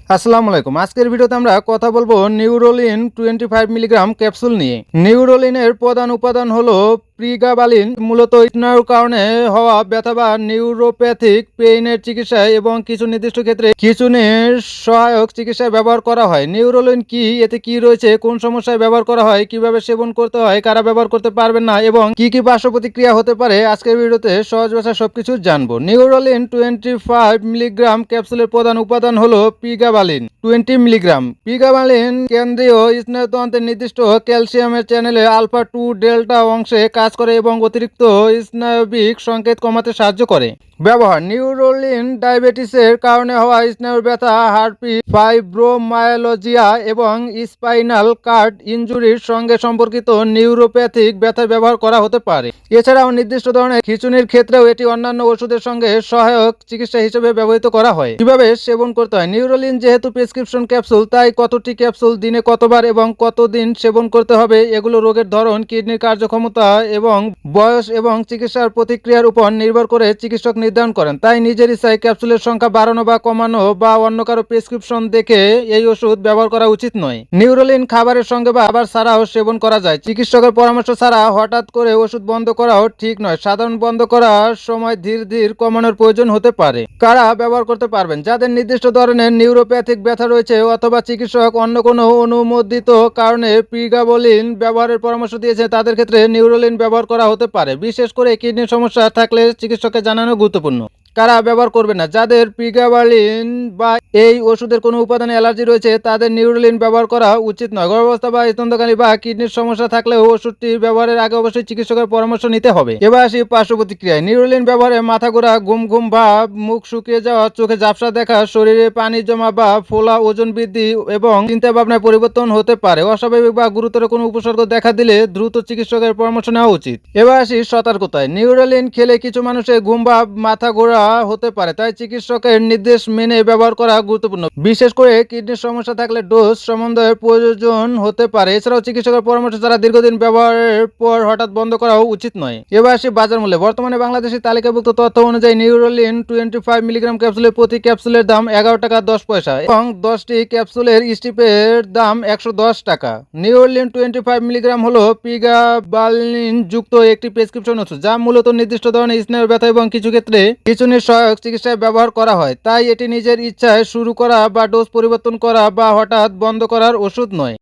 আসসালামু আলাইকুম। আজকের ভিডিওতে আমরা কথা বলবো নিউরোলিন 25 মিলিগ্রাম ক্যাপসুল নিয়ে। নিউরোলিনের প্রধান উপাদান হলো প্রিগাবালিন, মূলত স্নায়ুর কারণে হওয়া ব্যথা বা নিউরোপ্যাথিক পেইনের চিকিৎসায় এবং কিছু নির্দিষ্ট ক্ষেত্রে খিঁচুনির সহায়ক চিকিৎসায় ব্যবহার করা হয়। নিউরোলিন কি, এতে কি রয়েছে, কোন সমস্যায় ব্যবহার করা হয়, কিভাবে সেবন করতে হয়, কারা ব্যবহার করতে পারবেন না এবং কি কি পার্শ্ব প্রতিক্রিয়া হতে পারে, আজকের ভিডিওতে সহজ ভাষায় সবকিছু জানবো। নিউরোলিন 25 মিলিগ্রাম ক্যাপসুলের প্রধান উপাদান হলো প্রিগাবালিন 20 মিলিগ্রাম। প্রিগাবালিন কেন্দ্রীয় স্নায়ুতন্ত্রের নির্দিষ্ট ক্যালসিয়ামের চ্যানেলে আলফা 2 ডেল্টা অংশে কাজ করে এবং অতিরিক্ত স্নায়বিক সংকেত কমাতে সাহায্য করে। ব্যবহার: নিউরোলিন ডায়াবেটিসের কারণে হওয়া স্নায়ুর ব্যথা, হার্টপিট, ফাইব্রোমায়ালজিয়া এবং স্পাইনাল কার্ড ইনজুরির সঙ্গে সম্পর্কিত নিউরোপ্যাথিক ব্যথায় ব্যবহার করা হতে পারে। এছাড়াও নির্দিষ্ট ধরনের খিঁচুনির ক্ষেত্রেও এটি অন্যান্য ওষুধের সঙ্গে সহায়ক চিকিৎসা হিসেবে ব্যবহৃত করা হয়। কিভাবে সেবন করতে হয়: নিউরোলিন যেহেতু প্রেসক্রিপশন ক্যাপসুল, তাই কতটি ক্যাপসুল দিনে কতবার এবং কতদিন সেবন করতে হবে, এগুলো রোগের ধরন, কিডনির কার্যক্ষমতা এবং বয়স এবং চিকিৎসার প্রতিক্রিয়ার উপর নির্ভর করে চিকিৎসক নির্ধারণ করেন। তাই নিজের ইচ্ছায় ক্যাপসুলের সংখ্যা বাড়ানো বা কমানো বা অন্য কারো প্রেসক্রিপশন দেখে এই ওষুধ ব্যবহার করা উচিত নয়। নিউরোলিন খাবারের সঙ্গে বা আবার ছাড়াও সেবন করা যায়। চিকিৎসকের পরামর্শ ছাড়া হঠাৎ করে ওষুধ বন্ধ করাও ঠিক নয়। সাধারণ বন্ধ করার সময় ধীরে ধীরে কমানোর প্রয়োজন হতে পারে। কারা ব্যবহার করতে পারবেন: যাদের নির্দিষ্ট ধরনের নিউরোপ্যাথিক ব্যথা রয়েছে অথবা চিকিৎসক অন্য কোনো অনুমোদিত কারণে প্রিগাবালিন ব্যবহারের পরামর্শ দিয়েছে, তাদের ক্ষেত্রে নিউরোলিন ব্যবহার করা হতে পারে। বিশেষ করে কিডনির সমস্যা থাকলে চিকিৎসককে জানানো গুরুত্বপূর্ণ। কারা ব্যবহার করবে না: যাদের প্রিগাবালিন বা এই ওষুধের কোনো উপাদানে অ্যালার্জি রয়েছে, তাদের নিউরোলিন ব্যবহার করা উচিত নয়। গর্ভাবস্থা বা স্তন্যদানী বা কিডনির সমস্যা থাকলেও ওষুধটি ব্যবহারের আগে অবশ্যই চিকিৎসকের পরামর্শ নিতে হবে। এবার আসি পার্শ্ব প্রতিক্রিয়ায়। নিউরোলিন ব্যবহারে মাথা ঘোরা, ঘুম ঘুম ভাব, মুখ শুকিয়ে যাওয়া, চোখে ঝাপসা দেখা, শরীরে পানি জমা বা ফোলা, ওজন বৃদ্ধি এবং চিন্তা ভাবনায় পরিবর্তন হতে পারে। অস্বাভাবিক বা গুরুতর কোনো উপসর্গ দেখা দিলে দ্রুত চিকিৎসকের পরামর্শ নেওয়া উচিত। এবার আসি সতর্কতায়। নিউরোলিন খেলে কিছু মানুষের ঘুম ভাব, মাথা ঘোরা হতে পারে, তাই চিকিৎসকের নির্দেশ মেনে ব্যবহার করা গুরুত্বপূর্ণ। বিশেষ করে কিডনির সমস্যা থাকলে ডোজ সমন্বয়ের প্রয়োজন হতে পারে। এছাড়াও চিকিৎসকের পরামর্শ ছাড়া দীর্ঘদিন ব্যবহারের পর হঠাৎ বন্ধ করাও উচিত নয়। এবার আসি বাজার মূল্যে। বর্তমানে বাংলাদেশের তালিকাভুক্ত তথ্য অনুযায়ী নিউরোলিন 25 মিলিগ্রাম ক্যাপসুলের প্রতি ক্যাপসুলের দাম 11 টাকা 10 পয়সা এবং 10টি ক্যাপসুলের স্ট্রিপের দাম 110 টাকা। নিউরোলিন 25 মিলিগ্রাম হলো প্রিগাবালিন যুক্ত একটি প্রেসক্রিপশন ওষুধ, যা মূলত নির্দিষ্ট ধরনের স্নায়ুর ব্যথা এবং কিছু ক্ষেত্রে খিঁচুনির সহায়ক চিকিৎসায় ব্যবহার করা হয়। তাই এটি নিজের ইচ্ছায় শুরু করা বা ডোজ পরিবর্তন করা বা হঠাৎ বন্ধ করার ওষুধ নয়।